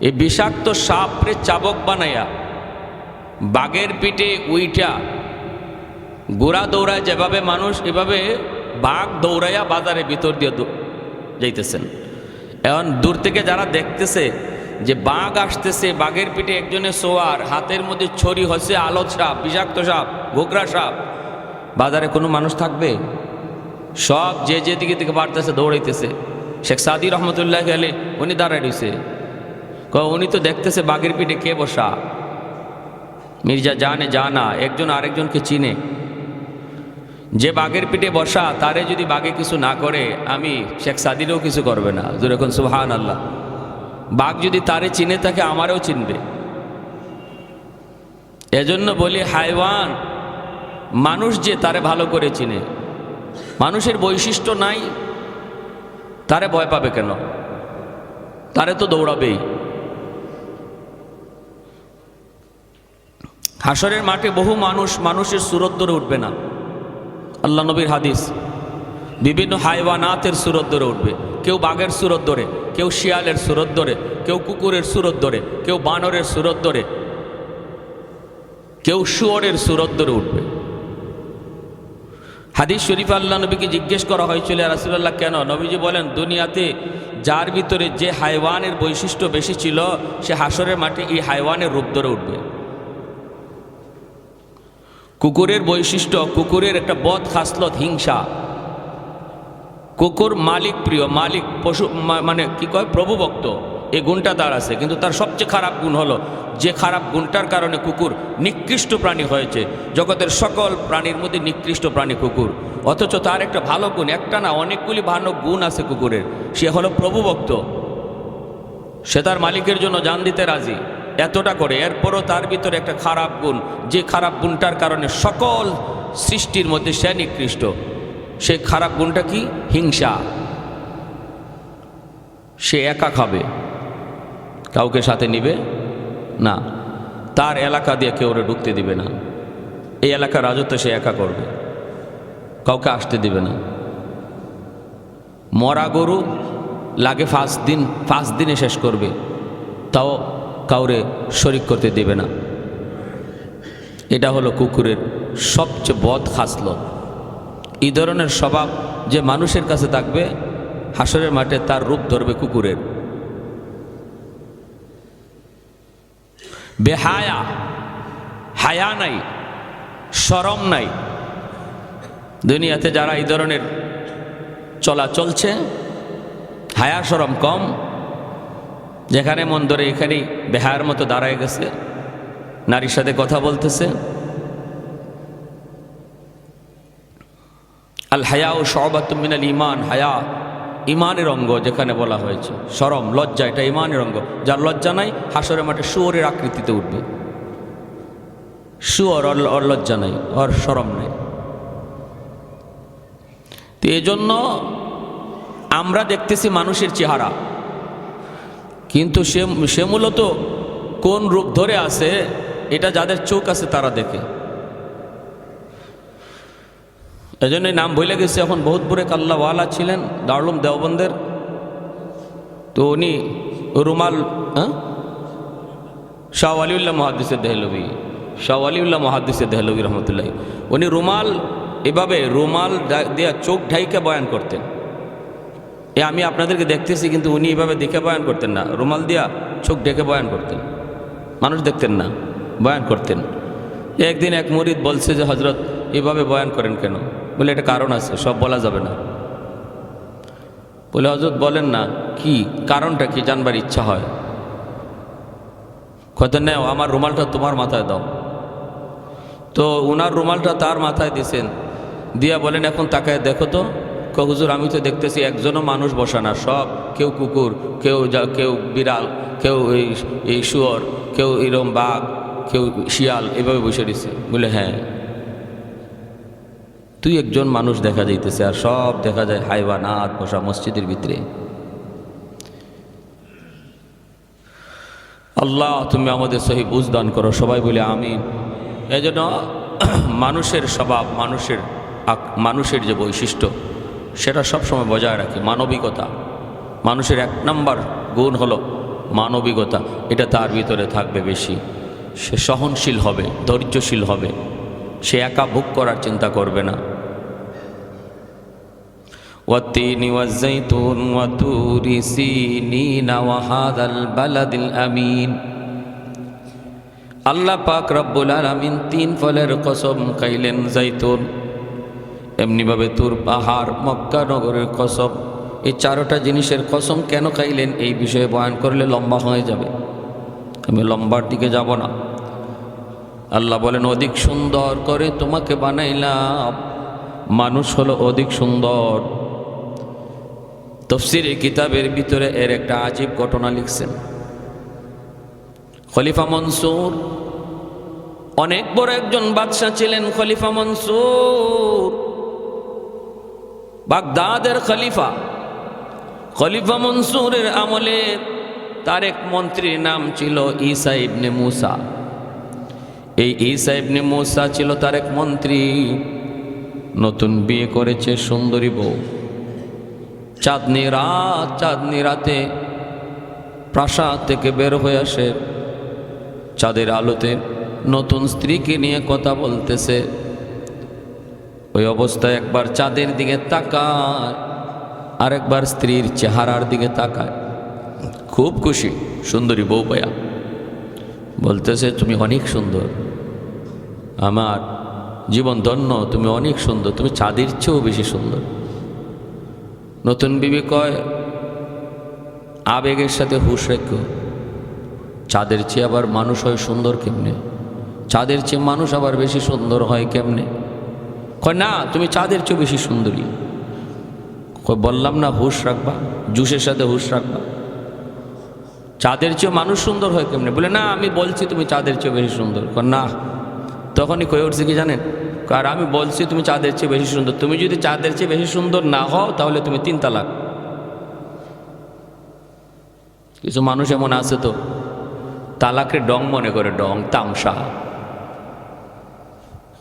এই বিষাক্ত সাপরে চাবক বানাইয়া বাঘের পিঠে উইটা গোড়া দৌড়ায় যেভাবে মানুষ, এভাবে বাঘ দৌড়াইয়া বাজারের ভিতর দিয়ে যাইতেছেন। এখন দূর থেকে যারা দেখতেছে যে বাঘ আসতেছে, বাঘের পিঠে একজনের সোয়ার, হাতের মধ্যে ছড়ি হচ্ছে আলো সাপ, বিষাক্ত সাপ, ঘোগরা সাপ, বাজারে কোনো মানুষ থাকবে? সব যে যেদিকে থেকে বাড়তেছে দৌড়াইতেছে। শেখ সাদি রহমতুল্লাহ আলী উনি দাঁড়ায় রয়েছে, উনি তো দেখতেছে বাঘের পিঠে কে বসা। মির্জা জানা একজন আরেকজনকে চিনে, যে বাঘের পিঠে বসা তারে যদি বাঘে কিছু না করে, আমি শেখ সাদিরও কিছু করবে না। যেরকম সুবহান আল্লাহ, বাঘ যদি তারে চিনে থাকে আমারও চিনবে। এজন্য বলি হাইওয়ান, মানুষ যে তারে ভালো করে চিনে, মানুষের বৈশিষ্ট্য নাই, তারে ভয় পাবে কেন? তারে তো দৌড়াবেই। হাসরের মাঠে বহু মানুষের সুরত ধরে উঠবে না। আল্লাহ নবীর হাদিস, বিভিন্ন হাইওয়ানাতের সুরত ধরে উঠবে। কেউ বাঘের সুরত ধরে, কেউ শিয়ালের সুরত ধরে, কেউ কুকুরের সুরত ধরে, কেউ বানরের সুরত ধরে, কেউ শুয়োরের সুরত ধরে উঠবে। হাদিস শরীফ আল্লাহ নবীকে জিজ্ঞেস করা হয়েছিল, ইয়া রাসূলুল্লাহ কেন? নবীজি বলেন, দুনিয়াতে যার ভিতরে যে হাইওয়ানের বৈশিষ্ট্য বেশি ছিল, সে হাসরের মাঠে এই হাইওয়ানের রূপ ধরে উঠবে। কুকুরের বৈশিষ্ট্য, কুকুরের একটা বদ খাসলত হিংসা। কুকুর মালিক প্রিয়, মালিক পশু মানে কি কয়, প্রভুভক্ত, এই গুণটা তার আছে। কিন্তু তার সবচেয়ে খারাপ গুণ হলো, যে খারাপ গুণটার কারণে কুকুর নিকৃষ্ট প্রাণী হয়েছে। জগতের সকল প্রাণীর মধ্যে নিকৃষ্ট প্রাণী কুকুর। অথচ তার একটা ভালো গুণ, একটা না অনেকগুলি ভালো গুণ আছে কুকুরের। সে হলো প্রভুভক্ত, সে তার মালিকের জন্য জান দিতে রাজি, এতটা করে। এরপরও তার ভিতরে একটা খারাপ গুণ, যে খারাপ গুণটার কারণে সকল সৃষ্টির মধ্যে সে নিকৃষ্ট। সে খারাপ গুণটা কি? হিংসা। সে একা খাবে, কাউকে সাথে নিবে না, তার এলাকা দিয়ে কেউ ওরে ঢুকতে দিবে না। এই এলাকার রাজত্ব সে একা করবে, কাউকে আসতে দিবে না। মরা গরু লাগে 5 দিনে শেষ করবে, তাও কাউরে শরিক করতে দেবে না। এটা হলো কুকুরের সবচেয়ে বদ খাসলত। এই ধরনের স্বভাব যে মানুষের কাছে থাকবে, হাসরের মাঠে তার রূপ ধরবে কুকুরের। বেহায়া, হায়া নাই, শরম নাই। দুনিয়াতে যারা এই ধরনের চলা চলছে, হায়া শরম কম, যেখানে মন ধরে এখানেই বেহায়ার মতো দাঁড়ায় গেছে, নারীর সাথে কথা বলতেছে। আল হায়া ও শুবাতুম মিনাল ঈমান, হায়া ইমানের অঙ্গ যেখানে বলা হয়েছে। শরম, লজ্জা, এটা ইমানের অঙ্গ। যার লজ্জা নাই, হাসরের মাঠে শুয়োরের আকৃতিতে উঠবে। শুয়োর, ওর লজ্জা নাই, ওর শরম নেই। তো এই জন্য আমরা দেখতেছি মানুষের চেহারা, কিন্তু সে মূলত কোন রূপ ধরে আছে, এটা যাদের চোখ আছে তারা দেখে। এই জন্যই নাম ভুলে গেছে। এখন বহুত বড় কাল্লাওয়ালা ছিলেন দারুল উলুম দেওবন্দের। তো উনি রুমাল, শাহ ওয়ালিউল্লাহ মুহাদ্দিস দেহলভী, শাহ ওয়ালিউল্লাহ মুহাদ্দিস দেহলভী রহমতুল্লাহ, উনি রুমাল এভাবে রুমাল দিয়ে চোখ ঢাইকে বয়ান করতেন। আমি আপনাদেরকে দেখতেছি, কিন্তু উনি এভাবে দেখে বয়ান করতেন না, রুমাল দিয়া চোখ ঢেকে বয়ান করতেন। মানুষ দেখতেন না, বয়ান করতেন। একদিন এক মুরিদ বলছে যে, হজরত এভাবে বয়ান করেন কেন? বলে, এটা কারণ আছে, সব বলা যাবে না। বলে, হজরত বলেন না, কি কারণটা কি জানবার ইচ্ছা হয়। কত নেও, আমার রুমালটা তোমার মাথায় দাও। তো উনার রুমালটা তার মাথায় দিয়েছেন, দিয়া বলেন, এখন তাকায় দেখো তো। হুজুর, আমি তো দেখতেছি একজনও মানুষ বসা না, সব কেউ কুকুর, কেউ বিড়াল, কেউ এই শুয়োর, কেউ এরম বাঘ, কেউ শিয়াল, এভাবে বসে দিছে। বলে, হ্যাঁ, তুই একজন মানুষ দেখা যাইতেছে, আর সব দেখা যায় হাইওয়ানাত বসা মসজিদের ভিতরে। আল্লাহ, তুমি আমাদের সহি বুঝ দান করো, সবাই বলে আমিন। এই জন্য মানুষের স্বভাব, মানুষের যে বৈশিষ্ট্য, সেটা সবসময় বজায় রাখে। মানবিকতা, মানুষের 1 নম্বর গুণ হলো মানবিকতা, এটা তার ভিতরে থাকবে বেশি। সে সহনশীল হবে, ধৈর্যশীল হবে, সে একা ভোগ করার চিন্তা করবে না। والتين والزيتون وطور سينين وهذا البلد الأمين। আল্লাহ পাক রব্বুল আলামিন 3 ফলের কসম খাইলেন, জাইতুন, এমনিভাবে তুর পাহাড়, মক্কা নগরের কসম। এই 4টা জিনিসের কসম কেন খাইলেন এই বিষয়ে বয়ান করলে লম্বা হয়ে যাবে, আমি লম্বার দিকে যাব না। আল্লাহ বলেন, অধিক সুন্দর করে তোমাকে বানাইলাম, মানুষ হলো অধিক সুন্দর। তাফসীরে কিতাবের ভিতরে এর একটা আজীব ঘটনা লিখছেন। খলিফা মনসুর অনেক বড় একজন বাদশাহ ছিলেন। খলিফা মনসুর বাগদাদের খলিফা। খলিফা মনসুরের আমলে তার এক মন্ত্রীর নাম ছিল ঈসা ইবনে মুসা। এই ঈসা ইবনে মুসা ছিল তার এক মন্ত্রী। নতুন বিয়ে করেছে সুন্দরী বউ। চাঁদনি রাতে প্রাসাদ থেকে বের হয়ে আসে, চাঁদের আলোতে নতুন স্ত্রীকে নিয়ে কথা বলতেছে। ওই অবস্থায় একবার চাঁদের দিকে তাকায়, আরেকবার স্ত্রীর চেহারার দিকে তাকায়। খুব খুশি সুন্দরী বউ পায়া, বলতেছে, তুমি অনেক সুন্দর, আমার জীবন ধন্য, তুমি অনেক সুন্দর, তুমি চাঁদের চেয়েও বেশি সুন্দর। নতুন বিবি কয়, আবেগের সাথে হুঁশ রেখো, চাঁদের চেয়ে আবার মানুষ হয় সুন্দর কেমনে? চাঁদের চেয়ে মানুষ আবার বেশি সুন্দর হয় কেমনে? কয়, না, তুমি চাঁদের চেয়ে বেশি সুন্দরী। কয়, বললাম না হুঁশ রাখবা, জুসের সাথে হুঁশ রাখবা। চাঁদের চেয়ে মানুষ সুন্দর হয় কেমনে? বলে, না, আমি বলছি তুমি চাঁদের চেয়ে বেশি সুন্দর। কয়, না। তখনই কয়ে উঠছে কি জানেন? আর আমি বলছি তুমি চাঁদের চেয়ে বেশি সুন্দর, তুমি যদি চাঁদের চেয়ে বেশি সুন্দর না হও তাহলে তুমি 3 তালাক। কিছু মানুষ এমন আছে তো তালাকে ডং মনে করে, ডং, তামসা।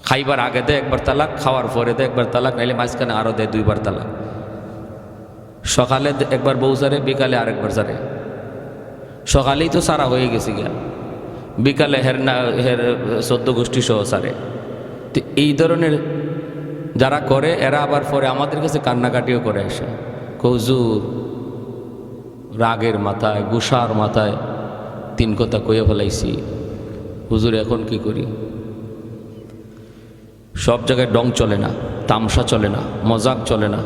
খাইবার আগে দেয় একবার তালাক, খাওয়ার পরে দেয় একবার তালাক, নাইলে মাঝখানে আরও দেয় 2বার তালাক। সকালে একবার বউ সারে, বিকালে আরেকবার সারে। সকালেই তো সারা হয়ে গেছে গিয়া, বিকালে হের 14 গোষ্ঠী সহ সারে। তো এই ধরনের যারা করে এরা আবার পরে আমাদের কাছে কান্নাকাটিও করে আসে, হুজুর রাগের মাথায়, গুসার মাথায় 3 কথা কয়ে ফেলাইছি, হুজুর এখন কি করি? সব জায়গায় ডং চলে না, তামসা চলে না, মজাক চলে না।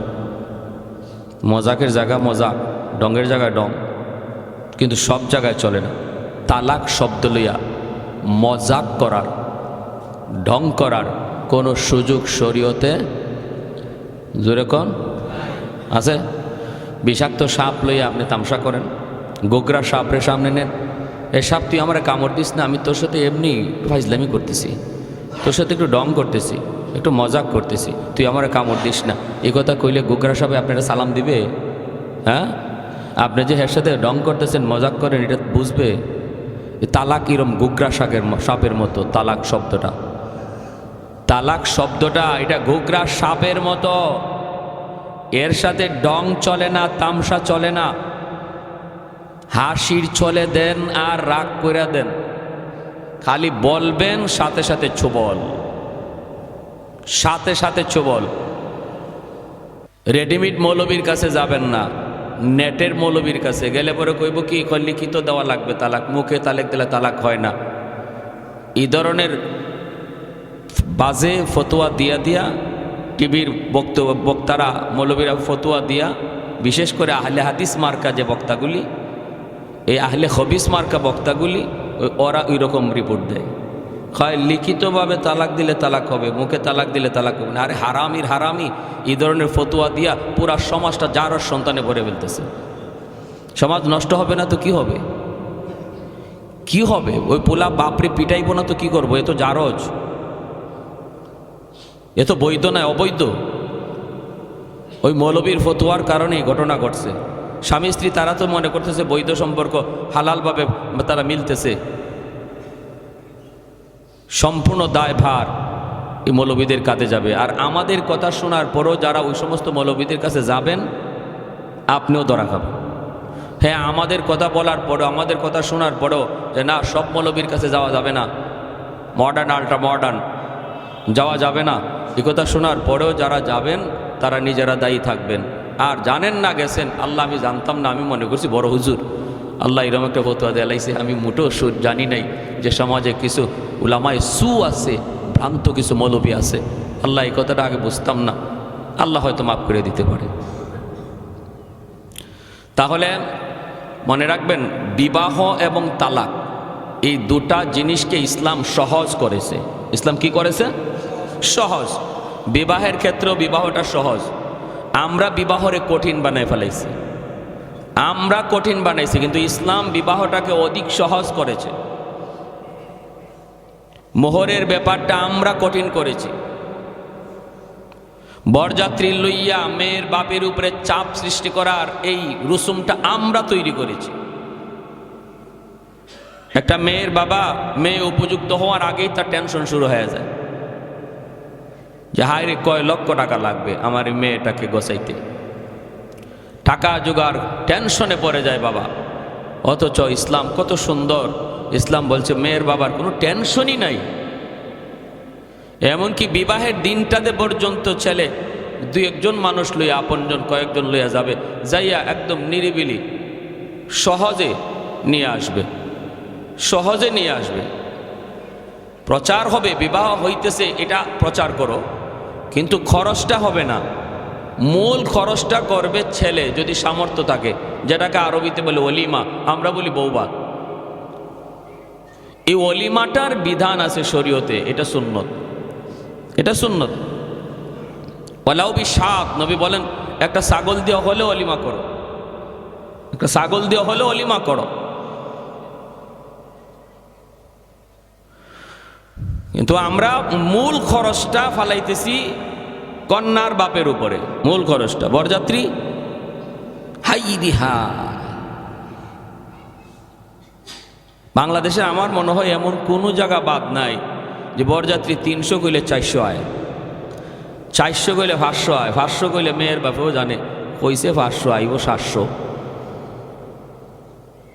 মজাকের জায়গা মজাক, ডংয়ের জায়গায় ডং, কিন্তু সব জায়গায় চলে না। তালাক শব্দ লইয়া মজাক করার, ঢং করার কোনো সুযোগ শরীয়তে জোরে কোন আছে? বিষাক্ত সাপ লইয়া আপনি তামসা করেন, গোগরা সাপরে সামনে নেন, এই সাপ তুই আমার কামড় দিস না, আমি তোর সাথে এমনি ফাইজলামি করতেছি, তোর সাথে একটু ডং করতেছি, একটু মজাক করতেছি, তুই আমার কামড় দিস না। এই কথা কইলে গোগরা সাপে আপনারা সালাম দিবে? হ্যাঁ, আপনি যে এর সাথে ডং করতেছেন, মজাক করেন, এটা বুঝবে? তালাক এরম গোগরা সাপের মতো। তালাক শব্দটা, তালাক শব্দটা এটা গোগরা সাপের মতো। এর সাথে ডং চলে না, তামসা চলে না। হাসির চলে দেন আর রাগ করে দেন, খালি বলবেন সাথে সাথে ছোবল, সাথে সাথে ছোবল। রেডিমেড মৌলবীর কাছে যাবেন না, নেটের মৌলবীর কাছে গেলে পরে কইব কি, লিখিত দেওয়া লাগবে তালাক, মুখে তালাক দিলে তালাক হয় না। এই ধরনের বাজে ফতোয়া দিয়া টিভির বক্তারা, মৌলবীরা ফতোয়া দিয়া, বিশেষ করে আহলে হাদিস মার্কা যে বক্তাগুলি, এই আহলে খবিস মার্কা বক্তাগুলি, ওরা ওই রকম রিপোর্ট দেয়, হয় লিখিতভাবে তালাক দিলে তালাক হবে, মুখে তালাক দিলে তালাক হবে না। আরে হারামির হারামি এই ধরনের ফতোয়া দিয়া পুরা সমাজটা জারজ সন্তানে ভরে ফেলতেছে। সমাজ নষ্ট হবে না তো কি হবে? কি হবে? ওই পোলা বাপরে পিটাইব না তো কি করবো? এ তো জারজ, এ তো বৈধ নয়, অবৈধ। ওই মৌলবীর ফতোয়ার কারণেই ঘটনা ঘটছে। স্বামী স্ত্রী তারা তো মনে করতেছে বৈধ সম্পর্ক, হালালভাবে তারা মিলতেছে। সম্পূর্ণ দায়ভার এই মৌলবীদের কাঁধে যাবে। আর আমাদের কথা শোনার পরও যারা ওই সমস্ত মৌলবীদের কাছে যাবেন, আপনিও ধরা খাবেন। হ্যাঁ, আমাদের কথা বলার পরেও, আমাদের কথা শোনার পরেও যে না, সব মৌলবীর কাছে যাওয়া যাবে না, মডার্ন আল্ট্রা মডার্ন যাওয়া যাবে না, এই কথা শোনার পরেও যারা যাবেন তারা নিজেরা দায়ী থাকবেন। আর জানেন না গেছেন, আল্লাহ আমি জানতাম না, আমি মনে করছি বড় হুজুর, আল্লাহ এরকম একটা ফতোয়া দিলাইছে, আমি মোটেও জানি নাই যে সমাজে কিছু উলামায়ে সু আছে, ভ্রান্ত কিছু মৌলবী আছে। আল্লাহ এই কথাটা আগে বুঝতাম না, আল্লাহ হয়তো মাফ করে দিতে পারে। তাহলে মনে রাখবেন, বিবাহ এবং তালাক এই দুটা জিনিসকে ইসলাম সহজ করেছে। ইসলাম কি করেছে? সহজ। বিবাহের ক্ষেত্রেও বিবাহটা সহজ। আমরা বিবাহরে কঠিন বানাই ফেলাইছি, আমরা কঠিন বানাইছি, কিন্তু ইসলাম বিবাহটাকে অধিক সহজ করেছে। মোহরের ব্যাপারটা আমরা কঠিন করেছি। বরযাত্রী লইয়া মেয়ের বাপের উপরে চাপ সৃষ্টি করার এই রুসুমটা আমরা তৈরি করেছি। একটা মেয়ের বাবা মেয়ে উপযুক্ত হওয়ার আগেই তার টেনশন শুরু হয়ে যায় যে হায় রে, কয় লক্ষ টাকা লাগবে আমার এই মেয়েটাকে গোছাইতে, টাকা জোগাড় টেনশনে পড়ে যায় বাবা। অথচ ইসলাম কত সুন্দর, ইসলাম বলছে মেয়ের বাবার কোনো টেনশনই নাই। এমনকি বিবাহের দিনটাতে পর্যন্ত ছেলে দুই একজন মানুষ লইয়া, আপনজন কয়েকজন লইয়া যাবে, যাইয়া একদম নিরিবিলি সহজে নিয়ে আসবে, সহজে নিয়ে আসবে। প্রচার হবে বিবাহ হইতেছে, এটা প্রচার করো, কিন্তু খরচটা হবে না। মূল খরচটা করবে ছেলে, যদি সামর্থ্য থাকে, যেটাকে আরবিতে বলে অলিমা, আমরা বলি বৌবাত। এই অলিমাটার বিধান আছে শরীয়তে, এটা সুন্নত, এটা সুন্নত। ওয়ালাউ বিশাত, নবী বলেন একটা ছাগল দিয়ে হলেও অলিমা করো, একটা ছাগল দিয়ে হলেও অলিমা করো। কিন্তু আমরা মূল খরচটা ফালাইতেছি কন্যার বাপের উপরে, মূল খরচটা। বরযাত্রী হাইদিহা, বাংলাদেশে আমার মনে হয় এমন কোনো জায়গা বাদ নাই যে বরযাত্রী 300 কইলে 400 আয়, 400 কইলে 500 আয়, 500 কইলে মেয়ের বাপেও জানে কইছে 500 আইব 700।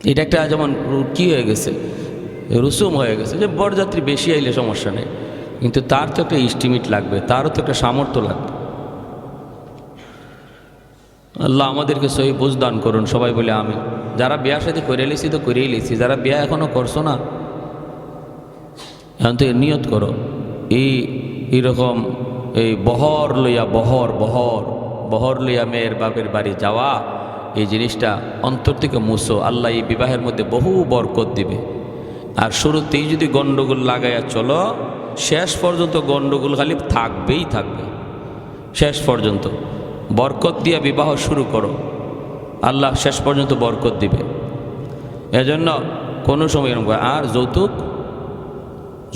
এটা একটা যেমন কি হয়ে গেছে, রুসুম হয়ে গেছে যে বরযাত্রী বেশি আইলে সমস্যা নেই, কিন্তু তার তো একটা এস্টিমেট লাগবে, তারও তো একটা সামর্থ্য লাগবে। আল্লাহ আমাদেরকে সহি বুঝ দান করুন, সবাই বলে আমি। যারা বিয়া সাথে করে লিছি তো করেই লিছি, যারা বিয়া এখনো করছো না, এখন তো নিয়ত করো এইরকম এই বহর লইয়া বহর লইয়া মেয়ের বাপের বাড়ি যাওয়া, এই জিনিসটা অন্তর থেকে মুছো। আল্লাহ এই বিবাহের মধ্যে বহু বরকত দিবে। আর শুরুতেই যদি গণ্ডগোল লাগাইয়া চলো, শেষ পর্যন্ত গণ্ডগোল খালি থাকবেই থাকবে। শেষ পর্যন্ত বরকত দিয়া বিবাহ শুরু করো, আল্লাহ শেষ পর্যন্ত বরকত দিবে। এজন্য কোনো সময় এরকম। আর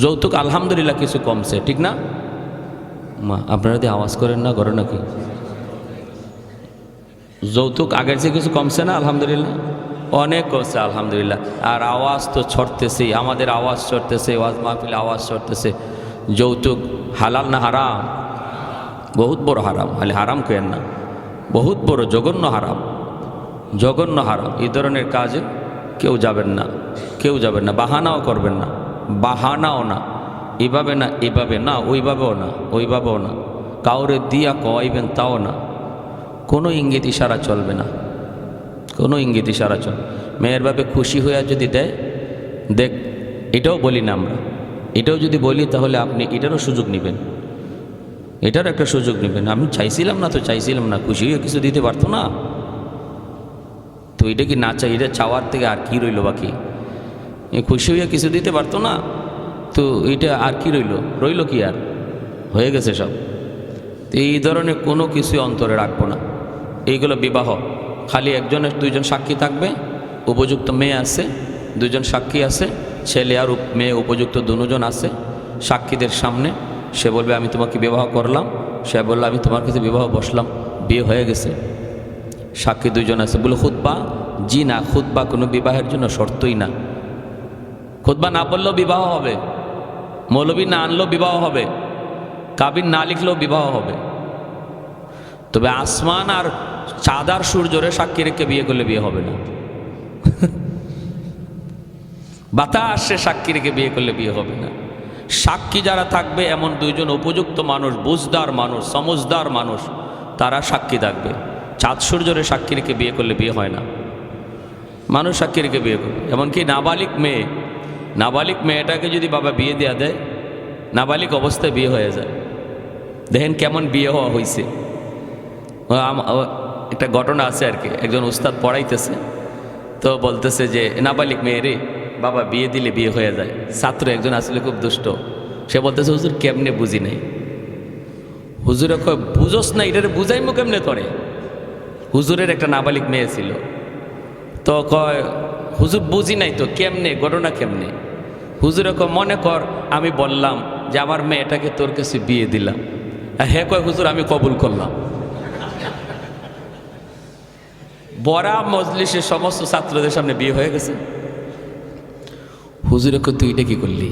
যৌতুক আলহামদুলিল্লাহ কিছু কমছে, ঠিক না মা? আপনারা যদি আওয়াজ করেন না, করে নাকি? যৌতুক আগের চেয়ে কিছু কমছে না? আলহামদুলিল্লাহ অনেক কমছে আলহামদুলিল্লাহ। আর আওয়াজ তো ছড়তেছেই, আমাদের আওয়াজ ছড়তেছে, ওয়াজ মাহফিলে আওয়াজ ছড়তেছে। যৌতুক হালাল না হারাম? বহুত বড় হারাম, খালি হারাম কেন না, বহুত বড় জঘন্য হারাম, জঘন্য হারাম। এই ধরনের কাজে কেউ যাবেন না, কেউ যাবেন না। বাহানাও করবেন না, বাহানাও না, এভাবে না, এভাবে না, ওইভাবেও না, ওইভাবেও না। কাউরে দিয়া কওয়াইবেন তাও না। কোনো ইঙ্গিত ইশারা চলবে না, কোনো ইঙ্গিত ইশারা চল। মেয়ের বাপে খুশি হইয়া যদি দেয়, দেখ, এটাও বলি না আমরা, এটাও যদি বলি তাহলে আপনি এটারও সুযোগ নেবেন, এটার একটা সুযোগ নেবেন। আমি চাইছিলাম না তো চাইছিলাম না, খুশি হয়ে কিছু দিতে পারতো না তো এটা কি না চাই, এটা চাওয়ার থেকে আর কি রইল বাকি? খুশি হইয়া কিছু দিতে পারতো না তো এটা আর কি রইল কি আর? হয়ে গেছে সব। তো এই ধরনের কোনো কিছুই অন্তরে রাখবো না। এইগুলো বিবাহ, খালি একজনের দুইজন সাক্ষী থাকবে, উপযুক্ত মেয়ে আছে, দুজন সাক্ষী আছে, ছেলে আর মেয়ে উপযুক্ত দুজন আছে। সাক্ষীদের সামনে সে বলবে আমি তোমাকে বিবাহ করলাম, সে বললো আমি তোমার কাছে বিবাহ বসলাম, বিয়ে হয়ে গেছে। সাক্ষী দুজন আছে। বলে খুতবা? জি না, খুতবা কোনো বিবাহের জন্য শর্তই না। খুতবা না বললেও বিবাহ হবে, মৌলবী না আনলেও বিবাহ হবে, কাবিন না লিখলেও বিবাহ হবে। তবে আসমান আর চাঁদ আর সূর্যরে সাক্ষী রেখে বিয়ে করলে বিয়ে হবে না। বাতাসে সাক্ষী রেখে বিয়ে করলে বিয়ে হবে না। সাক্ষী যারা থাকবে এমন দুইজন উপযুক্ত মানুষ, বুঝদার মানুষ, সমজদার মানুষ, তারা সাক্ষী থাকবে। চাঁদ সূর্যরে সাক্ষী রেখে বিয়ে করলে বিয়ে হয় না। মানুষ সাক্ষী রেখে বিয়ে করবে। এমনকি নাবালিক মেয়েটাকে যদি বাবা বিয়ে দেওয়া দেয়, নাবালিক অবস্থায় বিয়ে হয়ে যায়। দেখেন কেমন বিয়ে হওয়া হয়েছে। একটা ঘটনা আছে আর কি, একজন উস্তাদ পড়াইতেছে, তো বলতেছে যে নাবালিক মেয়ে রে বাবা বিয়ে দিলে বিয়ে হয়ে যায়। ছাত্র একজন আসলে খুব দুষ্ট, সে বলতেছে হুজুর কেমনে বুঝি নাই। হুজুরে কয় বুঝোস না, এটারে বুঝাইমো কেমনে তোরে। হুজুরের একটা নাবালিক মেয়ে ছিল, তো কয় হুজুর বুঝি নাই তো কেমনে, ঘটনা কেমনে। হুজুরে কয় মনে কর আমি বললাম যে আমার মেয়েটাকে তোর কাছে বিয়ে দিলাম, আর হ্যাঁ কয় হুজুর আমি কবুল করলাম। বড়া মজলিসের সমস্ত ছাত্রদের সামনে বিয়ে হয়ে গেছে। হুজুরে কয় তুই এটা কি করলি,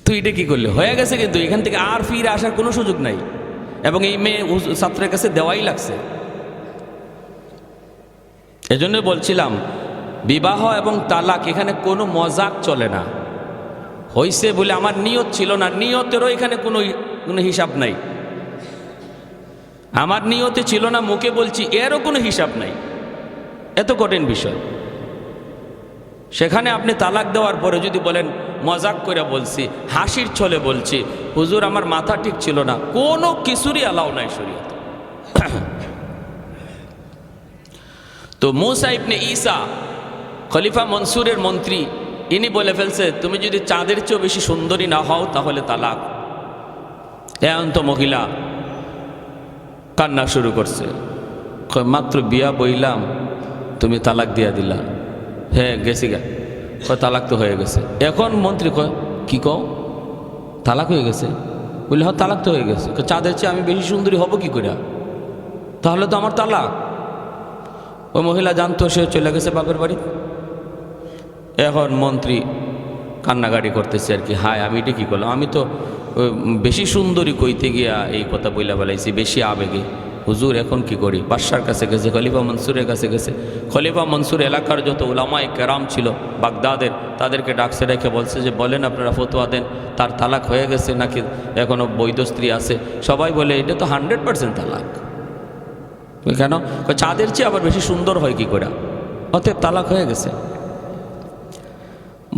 তুই এটা কি করলি, হয়ে গেছে কিন্তু এখান থেকে আর ফিরে আসার কোনো সুযোগ নাই, এবং এই মেয়ে ছাত্রের কাছে দেওয়াই লাগছে। এজন্য বলছিলাম বিবাহ এবং তালাক এখানে কোনো মজাক চলে না। হইছে বলে আমার নিয়ত ছিল না, নিয়তেরও এখানে কোনো হিসাব নাই। আমার নিয়তে ছিল না মুখে বলছি, এরও কোনো হিসাব নাই। এত কঠিন বিষয়। সেখানে আপনি তালাক দেওয়ার পরে যদি বলেন মজাক করে বলছি, হাসির ছলে বলছি, হুজুর আমার মাথা ঠিক ছিল না, কোনো কিছুরই অ্যালাউ নাই শরীয়তে। তো মুসা ইবনে ঈসা খলিফা মনসুরের মন্ত্রী, ইনি বলে ফেলছে তুমি যদি চাঁদের চেয়েও বেশি সুন্দরী না হও তাহলে তালাক। এখন তো মহিলা কান্না শুরু করছে, মাত্র বিয়া বইলাম তুমি তালাক দিয়া দিলা। হ্যাঁ গেছি গা, তালাক তো হয়ে গেছে। এখন মন্ত্রী কয় কি কও তালাক হয়ে গেছে? বললে হ্যাঁ তালাক তো হয়ে গেছে। চাঁদের চেয়ে আমি বেশি সুন্দরী হব কি করে, তাহলে তো আমার তালাক। ওই মহিলা জানতো সে চলে গেছে বাপের বাড়ি। এখন মন্ত্রী কান্নাকাটি করতেছে আর কি, হায় আমি এটা কী করলাম, আমি তো বেশি সুন্দরী কইতে গিয়া এই কথা বইলা বেলাইছি, বেশি আবেগে। হুজুর এখন কি করি? বাদশার কাছে গেছে, খলিফা মনসুরের কাছে গেছে। খলিফা মনসুর এলাকার যত উলামায়ে কেরাম ছিল বাগদাদের, তাদেরকে ডাকছে, রেখে বলছে যে বলেন আপনারা ফতোয়া দেন, তার তালাক হয়ে গেছে নাকি এখনও বৈধ স্ত্রী আছে? সবাই বলে এটা তো 100% তালাক। কেন? চাঁদের চেয়ে আবার বেশি সুন্দর হয় কি করে, অতএব তালাক হয়ে গেছে।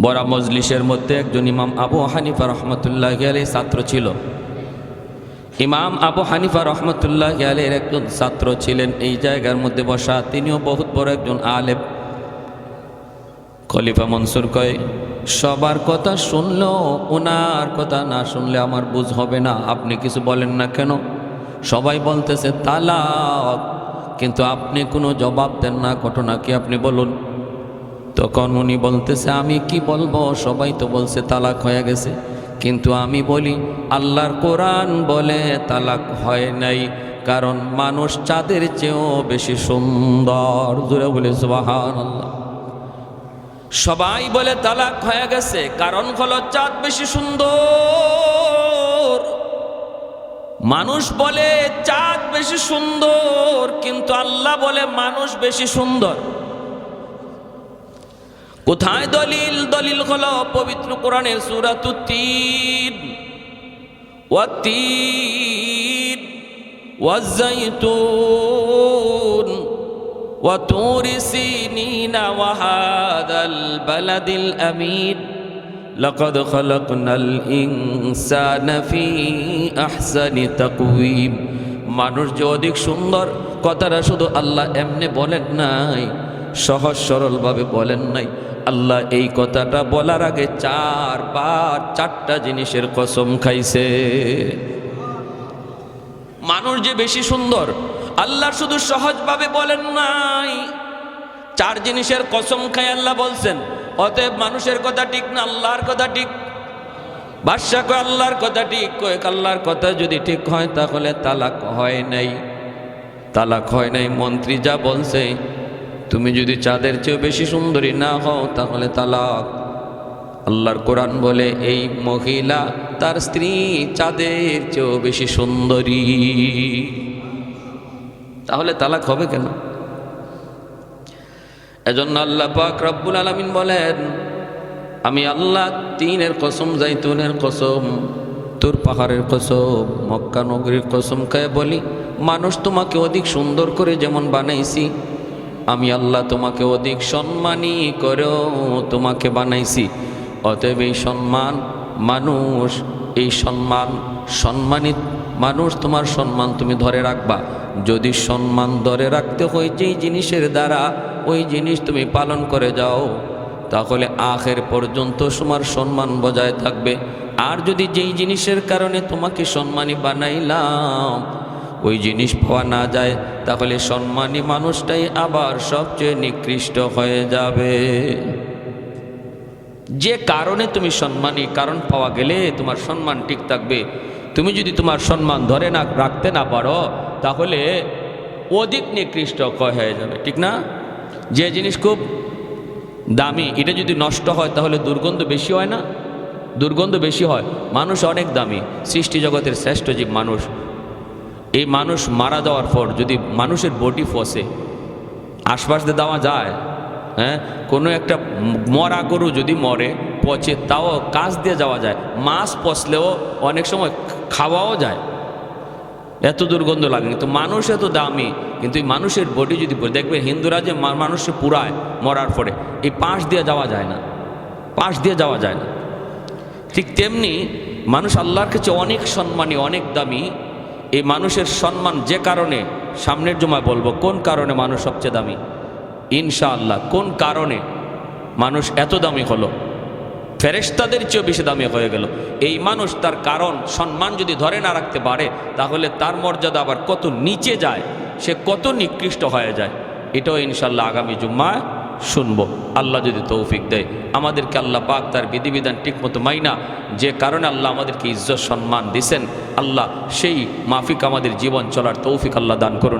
বড়া মজলিসের মধ্যে একজন ইমাম আবু হানিফা রহমতুল্লাহ আলাইহির ছাত্র ছিল। ইমাম আবু হানিফা রহমতুল্লাহ আলাইহির একজন ছাত্র ছিলেন এই জায়গার মধ্যে বসা, তিনিও বহুত বড় একজন আলেম। খলিফা মনসুর কয় সবার কথা শুনলেও ওনার কথা না শুনলে আমার বুঝ হবে না, আপনি কিছু বলেন না কেন? সবাই বলতেছে তালাক, কিন্তু আপনি কোনো জবাব দেন না, ঘটনা কি আপনি বলুন। তখন উনি বলতেছে আমি কি বলবো, সবাই তো বলছে তালাক হয়ে গেছে, কিন্তু আমি বলি আল্লাহর কোরআন বলে তালাক হয় নাই, কারণ মানুষ চাঁদের চেয়েও বেশি সুন্দর। জোরে বলে সুবহানাল্লাহ। সবাই বলে তালাক হয়ে গেছে, কারণ হলো চাঁদ বেশি সুন্দর। মানুষ বলে চাঁদ বেশি সুন্দর, কিন্তু আল্লাহ বলে মানুষ বেশি সুন্দর। কোথায় দলিল? দলিল হলো পবিত্র কোরআনের সূরাতুত তিন, ওয়াত-তিন ওয়াজ-যাইতুন ওয়া তুরি সিনিনা ওয়া হাযাল বালাদিল আমিন লাকাদ খালাকনাল ইনসানা ফি আহসানি তাকওয়িম। মানুষ যে অধিক সুন্দর, কথাটা শুধু আল্লাহ এমনি বলেন নাই, সহজ সরলভাবে বলেন নাই। আল্লাহ এই কথাটা বলার আগে 4 বার 4টা জিনিসের কসম খাইছে। মানুষ যে বেশি সুন্দর আল্লাহ শুধু সহজভাবে বলেন নাই, 4 জিনিসের কসম খাই আল্লাহ বলছেন। অতএব মানুষের কথা ঠিক না, আল্লাহর কথা ঠিক। বাদশা কয় আল্লাহর কথা ঠিক, কয় আল্লাহর কথা যদি ঠিক হয় তাহলে তালাক হয় নাই। তালাক হয় নাই, মন্ত্রী যা বলছে, তুমি যদি চাঁদের চেয়েও বেশি সুন্দরী না হও তাহলে তালাক। আল্লাহর কোরআন বলে এই মহিলা তার স্ত্রী চাঁদের চেয়েও বেশি সুন্দরী, তাহলে তালাক হবে কেন? এজন্য আল্লাহ পাক রব্বুল আলামিন বলেন, আমি আল্লাহ তিনের কসম, জাইতুনের কসম, তুর পাহাড়ের কসম, মক্কা নগরীর কসম খেয়ে বলি, মানুষ তোমাকে অধিক সুন্দর করে যেমন বানাইছি, আমি আল্লাহ তোমাকে অধিক সম্মানী করেও তোমাকে বানাইছি। অতএব এই সম্মান মানুষ, এই সম্মানিত মানুষ, তোমার সম্মান তুমি ধরে রাখবা। যদি সম্মান ধরে রাখতে হয় যেই জিনিসের দ্বারা ওই জিনিস তুমি পালন করে যাও, তাহলে আখের পর্যন্ত তোমার সম্মান বজায় থাকবে। আর যদি যেই জিনিসের কারণে তোমাকে সম্মানী বানাইলাম ওই জিনিস পাওয়া না যায়, তাহলে সম্মানী মানুষটাই আবার সবচেয়ে নিকৃষ্ট হয়ে যাবে। যে কারণে তুমি সম্মানী, কারণ পাওয়া গেলে তোমার সম্মান ঠিক থাকবে। তুমি যদি তোমার সম্মান ধরে না রাখতে না পারো, তাহলে অধিক নিকৃষ্ট হয়ে যাবে, ঠিক না? যে জিনিস খুব দামি, এটা যদি নষ্ট হয় তাহলে দুর্গন্ধ বেশি হয় না? দুর্গন্ধ বেশি হয়। মানুষ অনেক দামি, সৃষ্টি জগতের শ্রেষ্ঠ জীব মানুষ। এই মানুষ মারা যাওয়ার পর যদি মানুষের বডি ফসে, আশপাশ দিয়ে দেওয়া যায়? হ্যাঁ, কোনো একটা মরা গরু যদি মরে পচে, তাও কাজ দিয়ে যাওয়া যায়। মাছ পচলেও অনেক সময় খাওয়াও যায়, এত দুর্গন্ধ লাগে। কিন্তু মানুষ এত দামি, কিন্তু এই মানুষের বডি যদি দেখবে, হিন্দুরা যে মানুষকে পুরায় মরার পরে, এই পাশ দিয়ে যাওয়া যায় না, পাশ দিয়ে যাওয়া যায় না। ঠিক তেমনি মানুষ আল্লাহর কাছে অনেক সম্মানী, অনেক দামি। এই মানুষের সম্মান যে কারণে, সামনের জমায় বলবো কোন কারণে মানুষ সবচেয়ে দামি ইনশাআল্লাহ। কোন কারণে মানুষ এত দামি হলো, ফেরেশতাদের চেয়েও বেশি দামি হয়ে গেল। এই মানুষ তার কারণ, সম্মান যদি ধরে না রাখতে পারে, তাহলে তার মর্যাদা আবার কত নিচে যায়, সে কত নিকৃষ্ট হয়ে যায়। এটাও ইনশাআল্লাহ আগামী জুম্মায় শুনবো, আল্লাহ যদি তৌফিক দেয়। আমাদেরকে আল্লাহ পাক তার বিধিবিধান ঠিকমতো মাইনা, যে কারণে আল্লাহ আমাদেরকে ইজ্জত সম্মান দিছেন, আল্লাহ সেই মাফিক আমাদের জীবন চলার তৌফিক আল্লাহ দান করুন।